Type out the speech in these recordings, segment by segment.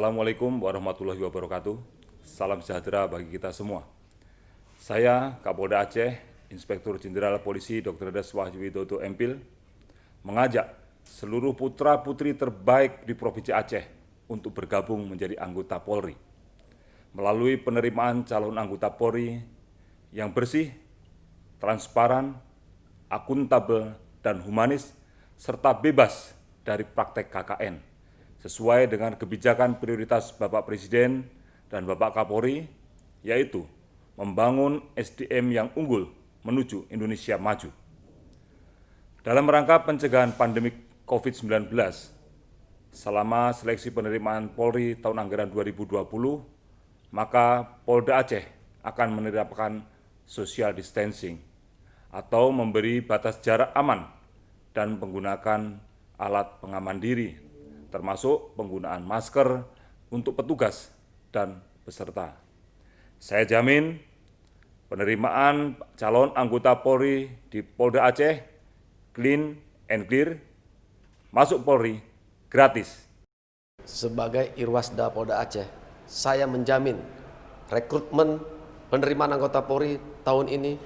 Assalamualaikum warahmatullahi wabarakatuh. Salam sejahtera bagi kita semua. Saya Kapolda Aceh, Inspektur Jenderal Polisi Dr. Des Wahyu Widodo MPhil, mengajak seluruh putra-putri terbaik di Provinsi Aceh untuk bergabung menjadi anggota Polri. Melalui penerimaan calon anggota Polri yang bersih, transparan, akuntabel, dan humanis, serta bebas dari praktek KKN, sesuai dengan kebijakan prioritas Bapak Presiden dan Bapak Kapolri, yaitu membangun SDM yang unggul menuju Indonesia maju. Dalam rangka pencegahan pandemi COVID-19, selama seleksi penerimaan Polri tahun anggaran 2020, maka Polda Aceh akan menerapkan social distancing atau memberi batas jarak aman dan menggunakan alat pengaman diri, termasuk penggunaan masker untuk petugas dan peserta. Saya jamin penerimaan calon anggota Polri di Polda Aceh clean and clear, masuk Polri gratis. Sebagai Irwasda Polda Aceh, saya menjamin rekrutmen penerimaan anggota Polri tahun ini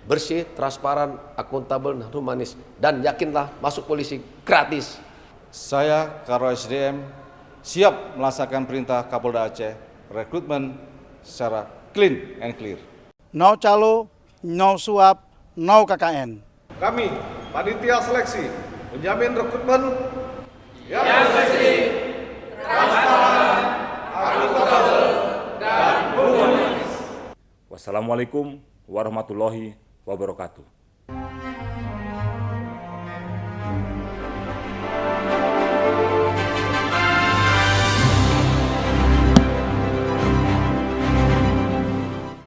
bersih, transparan, akuntabel, dan humanis, dan yakinlah masuk polisi gratis. Saya, Karo SDM, siap melaksanakan perintah Kapolda Aceh, rekrutmen secara clean and clear. No calo, no suap, no KKN. Kami, panitia seleksi, menjamin rekrutmen yang bersih, transparan, akuntabel, dan humanis. Wassalamualaikum warahmatullahi wabarakatuh.